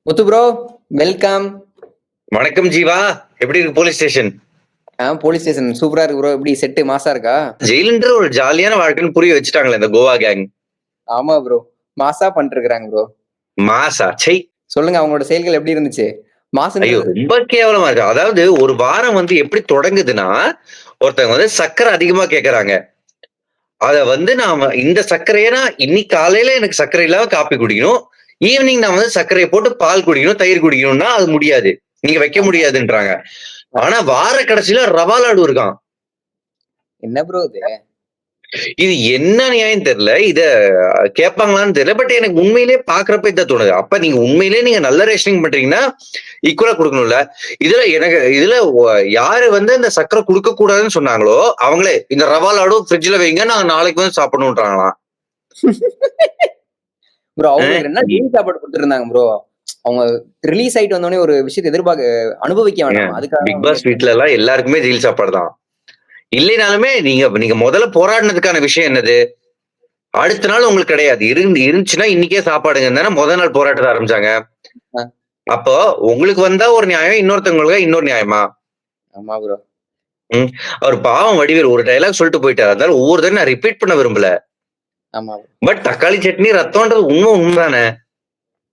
முத்து bro, welcome. வணக்கம் ஜீவா. எப்படி இருக்கு போலீஸ் ஸ்டேஷன்? போலீஸ் ஸ்டேஷன் சூப்பரா இருக்கு ப்ரோ. எப்படி செட்டு மாசா இருக்கா? ஜெயிலுன்ற ஒரு ஜாலியான வாழ்க்கைன்னு புரிய வச்சுட்டாங்களே இந்த கோவா கேங். ஆமா ப்ரோ, மாசா பண்ணிட்டு இருக்காங்க ப்ரோ. மாசா சை. சொல்லுங்க, அவங்களோட செயல்கள் எப்படி இருந்துச்சு? ஐயோ, மாசுன்றது ரொம்ப கேவலமா இருக்கு. அதாவது ஒரு வாரம் எப்படி தொடங்குதுன்னா, ஒருத்தவங்க சர்க்கரை அதிகமா கேக்குறாங்க. அத நாம இந்த சர்க்கரையை இன்னைக்கு காலையில எனக்கு சர்க்கரை இல்லாம காப்பி குடிக்கணும், ஈவினிங் நான் சர்க்கரையை போட்டு பால் குடிக்கணும், தயிர் குடிக்கணும்னா அது முடியாது, நீங்க வைக்க முடியாதுன்றாங்க. ஆனா வார கடைசியில ரவா லாடு இருக்கான். என்ன ப்ரோ இது? இது என்ன நியாயம் தெரியல. இத கேட்பாங்களான்னு தெரியல. பட் எனக்கு உண்மையிலேயே பாக்குறப்ப இதான் தோணுது. அப்ப நீங்க உண்மையிலேயே நீங்க நல்ல ரேஷனிங் பண்றீங்கன்னா ஈக்குவலா கொடுக்கணும்ல. இதுல யாரு இந்த சக்கரை கொடுக்க கூடாதுன்னு சொன்னாங்களோ அவங்களே இந்த ரவா லாடு ஃப்ரிட்ஜ்ல வைங்க, நாங்க நாளைக்கு சாப்பிடணும்ன்றாங்களாம். ப்ரோ அவங்களுக்கு என்ன டீம் சாப்பாடு கொடுத்துருந்தாங்க ப்ரோ. அவங்க ரிலீஸ் ஆயிட்டு வந்தோடனே ஒரு விஷயத்தை அனுபவிக்க வேண்டாம். அதுக்காக பிக் பாஸ் வீட்ல எல்லாம் எல்லாருக்குமே ஜெயில் சாப்பாடு தான். இல்லைனாலுமே நீங்க முதல்ல போராடினதுக்கான விஷயம் என்னது? அடுத்த நாள் உங்களுக்கு கிடையாது. இருந்துச்சுன்னா இன்னைக்கே சாப்பாடுங்க தானே முதல் நாள் போராட்டத்தை ஆரம்பிச்சாங்க. அப்போ உங்களுக்கு வந்தா ஒரு நியாயம், இன்னொருத்தவங்களுக்கு இன்னொரு நியாயமா? ஆமா ப்ரோ. அவர் பாவம் வடிவேல் ஒரு டைலாக் சொல்லிட்டு போயிட்டாரு. அதனால ஒவ்வொரு தடவை நான் ரிப்பீட் பண்ண விரும்பல. ஆமா. பட் தக்காளி சட்னி ரத்தம்ன்றது உண்மைதானே?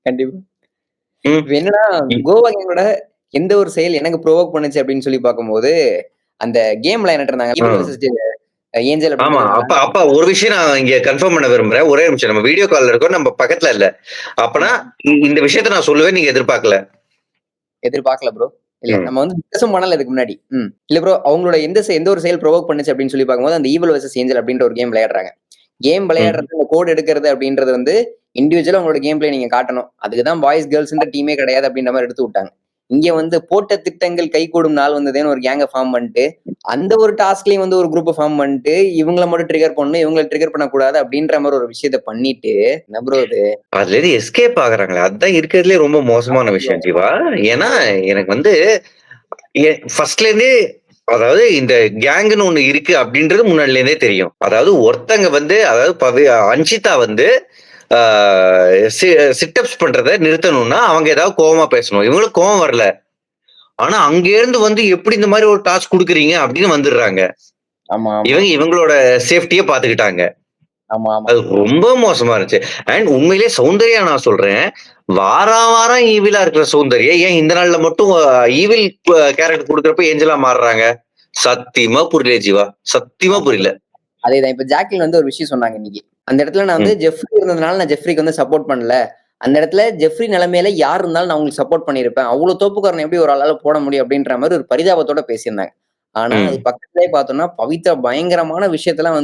கண்டிப்பா. என்னன்னா கோவா கேங்கோட எந்த ஒரு செயல் எனக்கு ப்ரோவோக் பண்ணுச்சு அப்படின்னு சொல்லி பார்க்கும்போது அந்த கேம்ல என்ன இருந்தாங்க ஏஞ்சல். ஆமா, அப்ப ஒரு விஷயம் நான் இங்க கன்ஃபார்ம் பண்ண விரும்புறேன். ஒரே நிமிஷம், நம்ம வீடியோ கால்ல இருக்கோம், நம்ம பக்கத்துல இல்ல. அப்பனா இந்த விஷயத்த நான் சொல்லுவேன், நீங்க எதிர்பார்க்கல ப்ரோ. இல்ல நம்ம டிஸ்கஸும் பண்ணல இதுக்கு முன்னாடி. இல்ல ப்ரோ, அவங்களோட எந்த ஒரு செயல் ப்ரோவோக் பண்ணுச்சு அப்படின்னு சொல்லி பார்க்கும்போது அந்த ஈவில் வெர்சஸ் ஏஞ்சல் அப்படின்ற ஒரு கேம் விளையாடுறாங்க. கேம் விளையாடுறது, இந்த கோட் எடுக்கிறது அப்படின்றது இண்டிவிஜுவலா உங்களோட கேம் பிளே நீங்க காட்டணும். அதுக்குதான் பாய்ஸ் கேர்ள்ஸ்ன்ற டீமே கிடையாது அப்படின்ற மாதிரி எடுத்து விட்டாங்க. இங்க போட்ட திட்டங்கள் கை கூடும் நாள் வந்ததேன்னு ஒரு கேங்க ஃபார்ம் பண்ணிட்டு அந்த ஒரு டாஸ்க்லயும் ஒரு குரூப் ஃபார்ம் பண்ணிட்டு இவங்கள மட்டும் ட்ரிகர் பண்ணணும், இவங்களை ட்ரிகர் பண்ணக்கூடாது அப்படின்ற மாதிரி ஒரு விஷயத்த பண்ணிட்டு என்ன ப்ரோ இது? அதுல இருந்து எஸ்கேப் ஆகுறாங்களே, அதுதான் இருக்கிறதுலே ரொம்ப மோசமான விஷயம் ஜீவா. ஏன்னா எனக்கு ஃபர்ஸ்ட்ல இருந்தே, அதாவது இந்த கேங்னு ஒண்ணு இருக்கு அப்படின்றது முன்னாடில இருந்தே தெரியும். அதாவது ஒருத்தங்க அதாவது அன்ஷிதா சிட்டப்ஸ் பண்றதை நிறுத்தணும்னா அவங்க ஏதாவது கோவமா பேசணும். இவங்களுக்கு கோவம் வரல, ஆனா அங்க இருந்து எப்படி இந்த மாதிரி ஒரு டாஸ்க் கொடுக்குறீங்க அப்படின்னு வந்துடுறாங்க. இவங்களோட சேஃப்டியை பாத்துக்கிட்டாங்க. அது ரொம்ப மோசமா இருந்துச்சு. அண்ட் உண்மையிலேயே சௌந்தர்யா நான் சொல்றேன், வாரம் ஈவிலா இருக்கிற சௌந்தர்யா ஏன் இந்த நாள்ல மட்டும் ஈவில் கேரக்டர் கொடுக்கறப்ப ஏஞ்சலா மாறுறாங்க? சத்தியமா புரியல ஜீவா, சத்தியமா புரியல. அதேதான் இப்ப ஜாக்லின் ஒரு விஷயம் சொன்னாங்க இன்னைக்கு. அந்த இடத்துல நான் ஜெஃப்ரி இருந்ததுனால நான் ஜெஃப்ரிக்கு சப்போர்ட் பண்ணல. அந்த இடத்துல ஜெஃப்ரி நிலைமையில யார் இருந்தாலும் நான் உங்களுக்கு சப்போர்ட் பண்ணிருப்பேன். அவ்வளவு தோப்புக்காரன் எப்படி ஒரு ஆளால போட முடியும் அப்படின்ற மாதிரி ஒரு பரிதாபத்தோட பேசியிருந்தாங்க. ஆனா அது பக்கத்திலே பார்த்தோம்னா பவித்ரா பயங்கரமான விஷயத்தெல்லாம்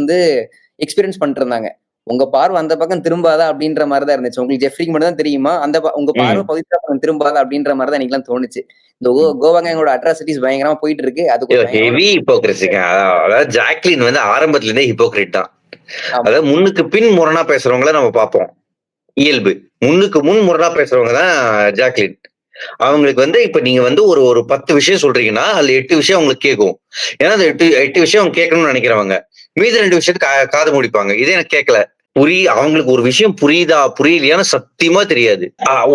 எக்ஸ்பீரியன்ஸ் பண்ணிட்டு இருந்தாங்க. உங்க பார்வை அந்த பக்கம் திரும்பாதா அப்படின்ற மாதிரிதான் இருந்துச்சு. உங்களுக்கு ஜெஃப்ரிக்கு மட்டும் தான் தெரியுமா அந்த உங்க பார்வை பவித்ரா பக்கம் திரும்பாதா அப்படின்ற மாதிரிதான் எனக்கு தோணுச்சு. இந்த கோவா கேங்கோட அட்ராசிட்டிஸ் பயங்கரமா போயிட்டு இருக்கு. அது ஹெவி ஹிப்போக்ரஸிங்க. அதாவது ஜாக்லின் ஆரம்பத்துல இருந்தே ஹிப்போக்ரிட் தான். அதாவது முன்னுக்கு பின் முரணா பேசுறவங்கள நம்ம பார்ப்போம். இயல்பு முன்னுக்கு முன் முரணா பேசுறவங்க தான் ஜாக்லின். அவங்களுக்கு இப்ப நீங்க ஒரு 10 விஷயம் சொல்றீங்கன்னா அதுல 8 விஷயம் அவங்களுக்கு கேட்கும். ஏன்னா அந்த 8 விஷயம் அவங்க கேட்கணும்னு நினைக்கிறவங்க மீதி 2 விஷயத்துக்கு காது முடிப்பாங்க. இதே எனக்கு கேட்கல, அவங்களுக்கு ஒரு விஷயம் புரியுதா புரியலையான்னு சத்தியமா தெரியாது.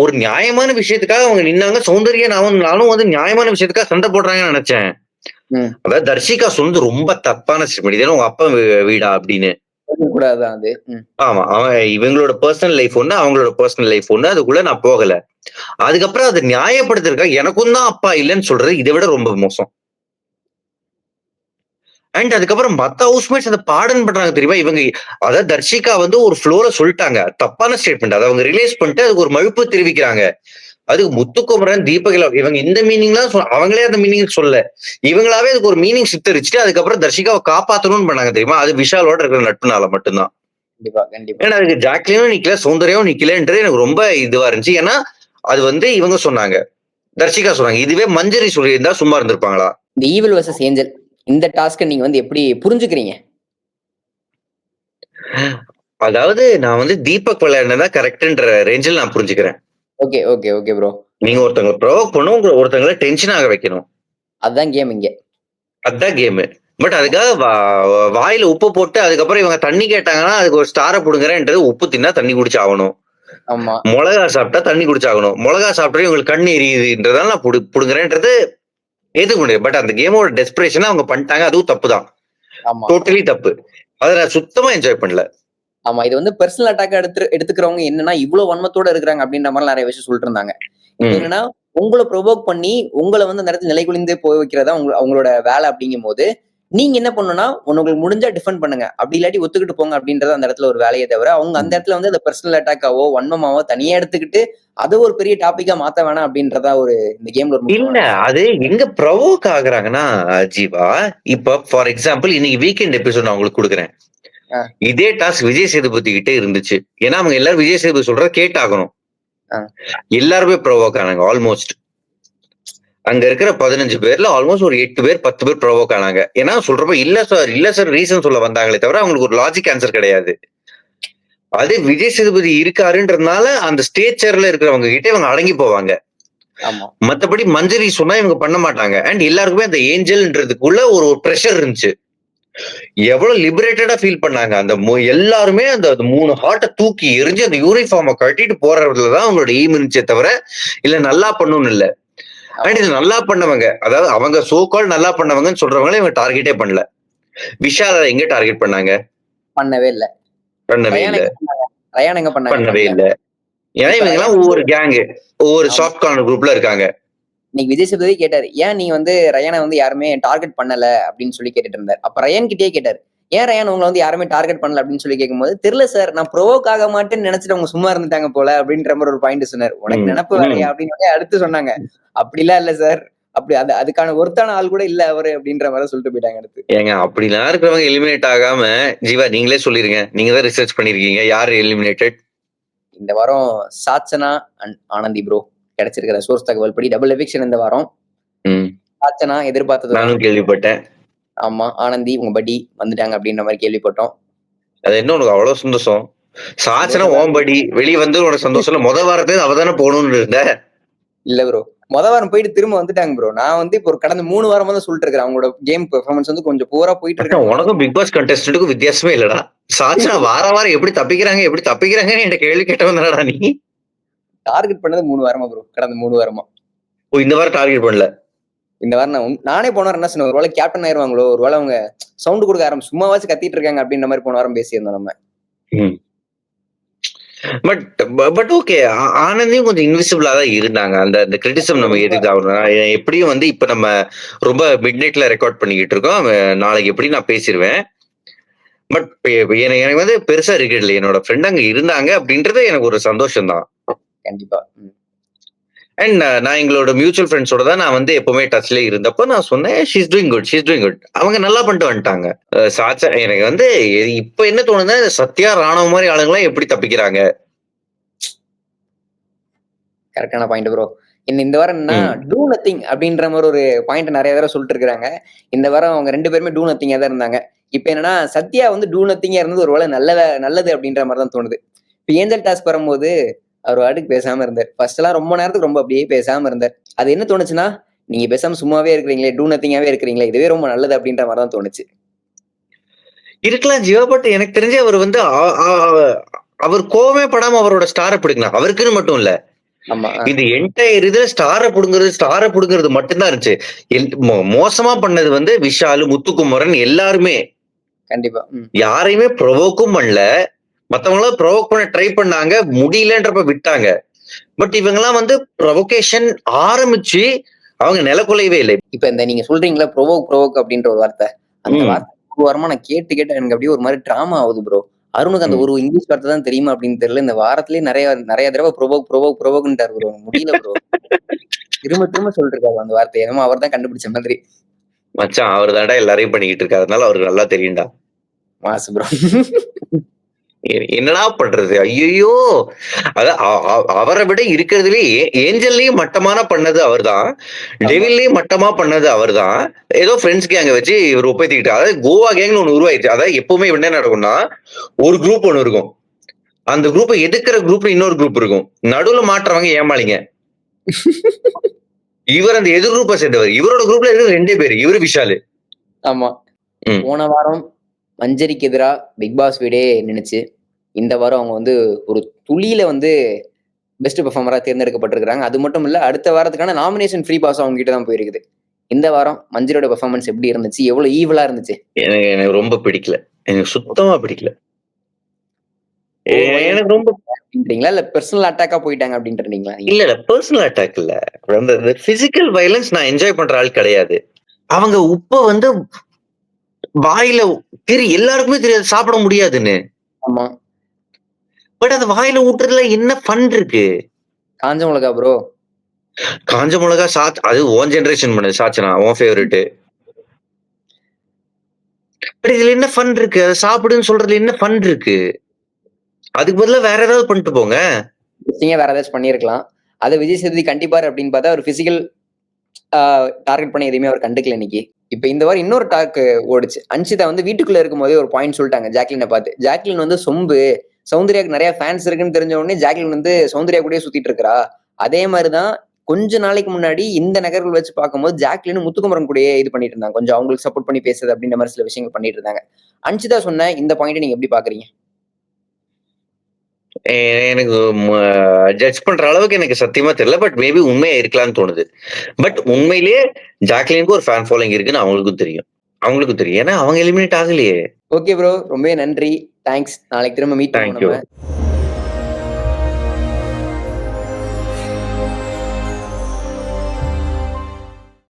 ஒரு நியாயமான விஷயத்துக்காக அவங்க நின்னாங்க. சௌந்தர்யா நானும் நியாயமான விஷயத்துக்காக சண்டை போடுறாங்கன்னு நினைச்சேன். அதாவது தர்ஷிகா சொன்னது ரொம்ப தப்பான ஸ்டேட்மெண்ட். இதெல்லாம் உங்க அப்பா வீடா அப்படின்னு. ஆமா, இவங்களோட பர்சனல் லைஃப் ஒண்ணு, அவங்களோட பர்சனல் லைஃப் ஒண்ணு, அதுக்குள்ள நான் போகல. அதுக்கப்புறம் அதை நியாயப்படுத்திருக்கா, எனக்கும் தான் அப்பா இல்லைன்னு சொல்றது இதை விட ரொம்ப மோசம். அண்ட் அதுக்கப்புறம் மத்த ஹவுஸ்மேட்ஸ் அதை பாடன் பண்றாங்க தெரியுமா? இவங்க அதாவது தர்ஷிகா ஒரு ஃப்ளோல சொல்லிட்டாங்க, தப்பான ஸ்டேட்மெண்ட். அதை அவங்க ரிலைஸ் பண்ணிட்டு அதுக்கு ஒரு மழுப்பு தெரிவிக்கிறாங்க. அதுக்கு முத்துக்குமரன், தீபகலா இவங்க இந்த மீனிங்லாம் அவங்களே அந்த மீனிங் சொல்ல, இவங்களாவே அதுக்கு ஒரு மீனிங் சித்தரிச்சுட்டு அதுக்கப்புறம் தர்ஷிகாவை காப்பாத்தணும்னு பண்ணாங்க தெரியுமா? அது விஷாலோட இருக்கிற நட்புனால மட்டும்தான். ஏன்னா அதுக்கு ஜாக்லினும் நிக்கல, சௌந்தர்யாவும் நிக்கலன்றது எனக்கு ரொம்ப இதுவா இருந்துச்சு. ஏன்னா அது இவங்க சொன்னாங்க, தர்ஷிகா சொன்னாங்க. இதுவே மஞ்சரி சொல்லியிருந்தா சும்மா இருந்திருப்பாங்களா? இந்த ஈவில் வெர்சஸ் ஏஞ்சல் இந்த டாஸ்க் நீங்க எப்படி புரிஞ்சுக்கிறீங்க? அதாவது நான் தீபக் விளையாடுனதா கரெக்ட்ன்ற ரேஞ்சில் நான் புரிஞ்சுக்கிறேன். Okay okay okay bro. நீங்க ஒருத்தவங்க ப்ரோவோக் பண்ணணும், ஒருத்தவங்களை டென்ஷன் ஆக வைக்கணும். அதுதான் கேம் இங்க. அதுதான் கேம். பட் அதுக்காக வாயில உப்பு போட்டு அதுக்கப்புறம் இவங்க தண்ணி கேட்டாங்கன்னா அதுக்கு ஒரு ஸ்டாரை புடுங்குறேன்றது, உப்பு தின்னா தண்ணி குடிச்சு ஆகணும். ஆமா மிளகா சாப்பிட்டா தண்ணி குடிச்சாகணும், மிளகா சாப்பிட்டா உங்களுக்கு கண் எரியுதுன்றதால நான் புடுங்குறேன்றது ஏத்துக்க முடியாது. பட் அந்த கேமோட டெஸ்பரேஷன் அவங்க பண்ணிட்டாங்க, அதுவும் தப்பு தான், ஆமா டோட்டலி தப்பு. அதை நான் சுத்தமா என்ஜாய் பண்ணல. ஆமா இது வந்து பர்சனல் அட்டாக் எடுத்துக்கிறவங்க என்னன்னா இவ்வளவு வன்மத்தோட இருக்கிறாங்க அப்படின்ற மாதிரி நிறைய விஷயம் சொல்லிட்டு இருந்தாங்க. இப்ப என்னன்னா உங்களை ப்ரொவோக் பண்ணி உங்களை வந்து அந்த இடத்துல நிலை குலைந்து போய் வைக்கிறதா அவங்களோட வேலை அப்படிங்கும் போது நீங்க என்ன பண்ணணும்னா உங்களுக்கு முடிஞ்சா டிஃபெண்ட் பண்ணுங்க, அப்படி இல்லாட்டி ஒத்துக்கிட்டு போங்க அப்படின்றது அந்த இடத்துல ஒரு வேலையை தவிர அவங்க அந்த இடத்துல வந்து அந்த பர்சனல் அட்டாக்காவோ வன்மமாவோ தனியா எடுத்துக்கிட்டு அது ஒரு பெரிய டாபிக்கா மாத்த வேணாம் அப்படின்றதா ஒரு இந்த கேம்ல ஒரு இல்ல அது எங்க ப்ரொவோக் ஆகுறாங்கன்னா ஜீவா, இப்ப ஃபார் எக்ஸாம்பிள் இன்னைக்கு வீக்கெண்ட் எபிசோட் நான் உங்களுக்கு கொடுக்குறேன். இதே டாஸ்க் விஜய் சேதுபதி கிட்ட இருந்துச்சு, ஏன்னா அவங்க எல்லாரும் விஜய் சேதுபதி சொல்றத கேட்டாகணும். எல்லாருமே ப்ரொவோக் ஆனாங்க ஆல்மோஸ்ட். அங்க இருக்கிற 15 பேர்ல ஆல்மோஸ்ட் ஒரு 8 பேர் 10 பேர் ப்ரொவோக் ஆனாங்க. ஏன்னா சொல்றப்ப இல்ல சார் ரீசன் சொல்ல வந்தாங்களே தவிர அவங்களுக்கு ஒரு லாஜிக் ஆன்சர் கிடையாது. அது விஜய் சேதுபதி இருக்காருன்றதுனால அந்த ஸ்டேஜ் சேர்ல இருக்கிறவங்க கிட்ட இவங்க அடங்கி போவாங்க. மத்தபடி மஞ்சரி சொன்னா இவங்க பண்ண மாட்டாங்க. அண்ட் எல்லாருக்குமே அந்த ஏஞ்சல்ன்றதுக்குள்ள ஒரு ப்ரெஷர் இருந்துச்சு. எவ்வளவு லிபரேட்டடா ஃபீல் பண்ணாங்க அந்த எல்லாருமே. அந்த 3 ஹார்ட்டை தூக்கி எரிஞ்சு அந்த யூனிஃபார்மை கட்டிட்டு போறதுலதான் அவங்களோட எய்ம் இருந்துச்சே தவிர இல்ல நல்லா பண்ணணும்னு இல்ல. அண்ட் இது நல்லா பண்ணவங்க, அதாவது அவங்க சோகால் நல்லா பண்ணவங்கன்னு சொல்றவங்களே இவங்க டார்கெட்டே பண்ணல. விஷால எங்க டார்கெட் பண்ணாங்க? பண்ணவே இல்ல. ஏன்னா இவங்க எல்லாம் ஒவ்வொரு கேங்கு, ஒவ்வொரு சாஃப்ட் கார்னர் குரூப்ல இருக்காங்க. இன்னைக்கு விஜய் சேதுபதி கேட்டாரு, ஏன் நீ வந்து ரயானை வந்து யாருமே டார்கெட் பண்ணல அப்படின்னு சொல்லி கேட்டுட்டு இருந்தாரு. அப்ப ரயான் கிட்டே கேட்டாரு, ஏன் ரயான் உங்களை வந்து யாருமே டார்கெட் பண்ணல அப்படின்னு சொல்லி கேட்கும்போது, தெரியல சார் நான் ப்ரோவோக் ஆக மாட்டேன்னு நினைச்சிட்டு அவங்க சும்மா இருந்துட்டாங்க போல அப்படின்ற மாதிரி ஒரு பாயிண்ட் சொன்னார். உனக்கு நினைப்பு வேறையா அப்படின்னு அடுத்து சொன்னாங்க, அப்படிலாம் இல்ல சார், அப்படி அதுக்கான ஒருத்தான ஆள் கூட இல்ல அவரு அப்படின்ற மாதிரி சொல்லிட்டு போயிட்டாங்க அடுத்து. ஏங்க அப்படிலாம் இருக்கிறவங்க எலிமினேட் ஆகாம ஜீவா நீங்களே சொல்லிருங்க, நீங்க தான் ரிசர்ச் பண்ணிருக்கீங்க, யாரு எலிமினேட்டட் இந்த வாரம்? சாச்சனா அண்ட் ஆனந்தி ப்ரோ கிடைச்சிருக்கிற சோர்ஸ் தகவல் படி டபுள் எவிக்ஷன் இந்த வாரம். சாச்சனா எதிர்பார்த்தது நானும் கேள்விப்பட்டேன். ஆமா, ஆனந்தி உங்க படி வந்துட்டாங்க அப்படின்ற மாதிரி கேள்விப்பட்டோம். அது என்ன உனக்கு அவ்வளவு சந்தோஷம்? சாச்சனா ஓம்படி வெளியே வந்து உனக்கு சந்தோஷம். முத வாரத்துக்கு அவதானே போகணும்னு இருந்த. இல்ல ப்ரோ, வாரம் போயிட்டு திரும்ப வந்துட்டாங்க ப்ரோ. நான் வந்து இப்போ கடந்த 3 வாரமா தான் சொல்லிட்டு இருக்கேன் அவங்களோட கேம் பெர்ஃபார்மன்ஸ் வந்து கொஞ்சம் பூரா போயிட்டு இருக்கு. உனக்கும் பிக் பாஸ் கண்டெஸ்டன்ட்டுக்கும் வித்தியாசமே இல்லடா. சாச்சனா வாரம் எப்படி தப்பிக்கிறாங்கன்னு என்கிட்ட கேள்வி கேட்ட வந்தடா நீ. டார்கெட் பண்ணது 3 வாரமா ப்ரோ, கடந்த 3 வாரமா. ஓ, இந்த வாரம் டார்கெட் பண்ணல. இந்த வாரம் நானே போன வாரம் என்ன சொன்னேன், ஒருவேளை கேப்டன் ஆயிருவாங்களோ, ஒருவேளை அவங்க சவுண்ட் கொடுக்க ஆரம்பிச்சு சும்மாவாச்சு கத்திட்டு இருக்காங்க அப்படின்ற மாதிரி போன வாரம் பேசியிருந்தோம் நம்ம. பட் ஓகே, ஆனந்தியும் கொஞ்சம் இன்விசிபிளா தான் இருந்தாங்க. அந்த கிரிட்டிசம் நம்ம எதுக்கு எப்படியும் வந்து இப்ப நம்ம ரொம்ப மிட் நைட்ல ரெக்கார்ட் பண்ணிக்கிட்டு இருக்கோம். நாளைக்கு எப்படி நான் பேசிடுவேன். பட் எனக்கு வந்து பெருசா ரிக்ரெட் இல்லை. என்னோட ஃப்ரெண்ட் அங்க இருந்தாங்க அப்படின்றது எனக்கு ஒரு சந்தோஷம் தான். கண்டிப்பா. அண்ட் நான் எங்களோட மியூச்சுவல் ஃப்ரெண்ட்ஸோட தான் நான் வந்து எப்பவுமே டச்ல இருந்தப்போ நான் சொன்னேன், ஷீஸ் டூயிங் குட். அவங்க நல்லா பண்ணிட்டு வந்துட்டாங்க. சாச்சா எனக்கு வந்து இப்ப என்ன தோணுதுன்னா, சத்யா ராணுவ மாதிரி ஆளுங்களாம் எப்படி தப்பிக்கிறாங்க? கரெக்டான பாயிண்ட் ப்ரோ. இந்த வாரம் என்ன டூ நத்திங் அப்படின்ற மாதிரி ஒரு பாயிண்ட் நிறைய தடவை சொல்லிட்டு இருக்காங்க. இந்த வாரம் அவங்க 2 பேருமே டூ நத்திங்கா தான் இருந்தாங்க. இப்ப என்னன்னா சத்யா வந்து டூ நத்திங்கா இருந்தது ஒரு வேளை நல்லது அப்படின்ற மாதிரி தான் தோணுது. இப்ப ஏஞ்சல் டாஸ்க் வரும்போது அவர் வாட்டுக்கு பேசாம இருந்தார். ஃபர்ஸ்ட் எல்லாம் ரொம்ப நேரத்துக்கு ரொம்ப அப்படியே பேசாம இருந்தார். அது என்ன தோணுச்சுன்னா, நீங்க பேசாம சும்மாவே இருக்கிறீங்களே, டூ நத்திங்காவே இருக்கிறீங்களே, இதுவே ரொம்ப நல்லது அப்படின்ற மாதிரி தான் தோணுச்சு. இருக்கலாம் ஜீவா, பட் எனக்கு தெரிஞ்சு அவர் வந்து அவர் கோவமே படாம அவரோட ஸ்டாரை பிடிக்கலாம். அவருக்குன்னு மட்டும் இல்ல, இந்த என்டையர் இதுல ஸ்டாரை புடுங்கிறது மட்டும்தான் இருந்துச்சு. மோசமா பண்ணது வந்து விஷாலு, முத்துக்குமரன் எல்லாருமே. கண்டிப்பா யாரையுமே ப்ரொவோக்கும் பண்ணல. மத்தவங்களாம் ப்ரொவோக் பண்ண ட்ரை பண்ணாங்க, முடியலன்றப்ப விட்டாங்க. பட் இவங்கெல்லாம் வந்து ப்ரொவோகேஷன் ஆரம்பிச்சு அவங்க நிலக்குலையவே இல்லை. இப்ப இந்த நீங்க சொல்றீங்களா ப்ரொவோக் அப்படின்ற ஒரு வார்த்தை, அந்த வார்த்தை ஒரு வாரமா நான் கேட்டு எனக்கு அப்படியே ஒரு மாதிரி டிராமா ஆகுது ப்ரோ. அருணுக்கு அந்த ஒரு இங்கிலீஷ் வார்த்தை தான் தெரியுமா அப்படின்னு தெரியல. இந்த வாரத்திலேயே நிறைய தடவை ப்ரொவோக்ன்றாரு ப்ரோ. முடியல ப்ரோ. திரும்ப சொல்லிட்டு இருக்காரு அந்த வார்த்தையை. என்னமோ அவர் தான் கண்டுபிடிச்ச மாதிரி. மச்சான் அவர் தாண்டா எல்லாரையும் பண்ணிக்கிட்டு இருக்காரு, அதனால அவருக்கு நல்லா தெரியும்டா. மாசு ப்ரோ. என்னடா பண்றது? ஐயோ, அவரை விட இருக்கிறதுலயே ஏஞ்சல்லயும் மட்டமான பண்ணது அவர் தான், டெவில்லயும் மட்டமா பண்ணது அவர் தான். ஏதோ ஃப்ரெண்ட்ஸ் கேங்க வச்சு இவர் ஒப்பேத்திக்கிட்டு, அதாவது கோவா கேங்னு ஒண்ணு உருவாயிடுச்சு. அதாவது எப்பவுமே என்ன நடக்கும்னா, ஒரு குரூப் ஒண்ணு இருக்கும், அந்த குரூப்பை எதுக்குற குரூப்ல இன்னொரு குரூப் இருக்கும், நடுவுல மாற்றவங்க ஏமாளிங்க. இவர் அந்த எதிர் குரூப்பை சேர்ந்தவர். இவரோட குரூப்ல இருக்கிற 2 பேரு, இவரு விஷாலு. ஆமா, போன வாரம் மஞ்சரிக்கு எதிரா பிக் பாஸ் வீடே நினைச்சு இந்த வாரம் அவங்க வந்து ஒரு துளியில வந்து பெஸ்ட் பெர்ஃபார்மரா தேர்ந்தெடுக்கப்பட்டிருக்காங்க. அது மட்டும் இல்ல, அடுத்த வாரத்துக்கான நாமினேஷன் ஃப்ரீ பாஸ் அவங்க கிட்ட தான் போயிருக்குது. இந்த வாரம் மஞ்சரியோட பெர்ஃபார்மன்ஸ் எப்படி இருந்துச்சு? எவ்வளவு ஈவலா இருந்துச்சு? எனக்கு ரொம்ப பிடிக்கல. எனக்கு சுத்தமா பிடிக்கல. எனக்கு ரொம்ப அப்படின்றீங்களா? இல்ல பெர்சனல் அட்டாக்கா போயிட்டாங்க அப்படின்றீங்களா? இல்ல பெர்சனல் அட்டாக் இல்ல. அந்த பிசிக்கல் வயலன்ஸ் நான் என்ஜாய் பண்ற ஆள் கிடையாது. அவங்க உப்ப வந்து வாயில எல்லாருக்குமே தெரியாது சாப்பிட முடியாதுன்னு. ஆமா. பட் அது வாயில ஊட்டுறதுல என்ன ஃபன் இருக்கு? காஞ்ச மிளகா ப்ரோ. காஞ்ச மிளகா அது உன் ஜெனரேஷன் பண்ணது சாச்சனா, உன் ஃபேவரைட். பட் இதுல என்ன ஃபன் இருக்கு? அத சாப்பிடுன்னு சொல்றதுல என்ன ஃபன் இருக்கு? அதுக்கு பதிலா வேற ஏதாவது பண்ணிட்டு போங்க. நீங்க வேற ஏதாச்சும் பண்ணியிருக்கலாம். அத விஜய் சேதுபதி கண்டிப்பாரு அப்படின்னு பார்த்தா ஒரு பிசிக்கல் டார்கெட் பண்ணி எதுவுமே அவர் கண்டுக்கல இன்னைக்கு. இப்ப இந்த வாரம் இன்னொரு டாக் ஓடுச்சு. அன்ஷிதா வந்து வீட்டுக்குள்ள இருக்கும்போதே ஒரு பாயிண்ட் சொல்லிட்டாங்க ஜாக்லினை பார்த்து. ஜாக்லின் வந்து சொம்பு, சௌந்தர்யாக்கு நிறைய ஃபேன்ஸ் இருக்குன்னு தெரிஞ்ச உடனே ஜாக்லின் வந்து சௌந்தர்யா கூடயே சுத்திட்டு இருக்கா. அதே மாதிரிதான் கொஞ்ச நாளைக்கு முன்னாடி இந்த நகர்கள் வச்சு பார்க்கும்போது ஜாக்லின் முத்துக்குமரன் கூடயே இது பண்ணிட்டு இருந்தாங்க. கொஞ்சம் அவங்களுக்கு சப்போர்ட் பண்ணி பேசுறது அப்படின்ற மாதிரி சில விஷயங்கள் பண்ணிட்டு இருந்தாங்க. அன்ஷிதா சொன்ன இந்த பாயிண்ட் நீங்க எப்படி பாக்குறீங்க? எனக்கு ஜட்ஜ் பண்ற அளவுக்கு எனக்கு சத்தியமா தெரியல. பட் மேபி உண்மையா இருக்கலாம்னு தோணுது. பட் உண்மையிலேயே ஜாக்லினுக்கு ஒரு ஃபேன் ஃபாலோயிங் இருக்குன்னு அவங்களுக்கும் தெரியும். ஏன்னா அவங்க எலிமினேட் ஆகலையே. ஓகே ப்ரோ, ரொம்பவே நன்றி. தேங்க்ஸ். நாளைக்கு திரும்ப மீட் தேங்க்யூ. பண்ணுவோம் நம்ம.